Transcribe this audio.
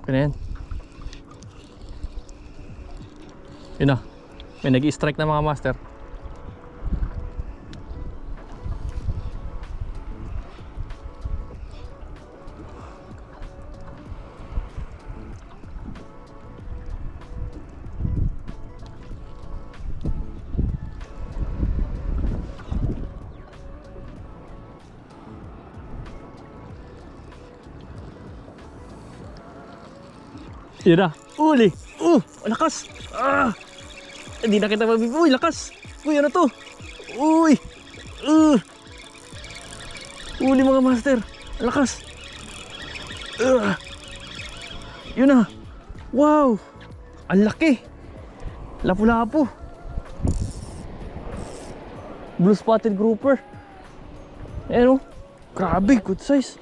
Okay na yan. Yun na. May nag-i-strike na mga master. Yun na. Uli. Lakas. Hindi na kita mabib. Uy, lakas. Uy, ano to? Uy. Uli mga master. Lakas. Yun na. Wow. Ang laki. Lapu-lapu. Blue spotted grouper. Ayan o. Grabe, good size.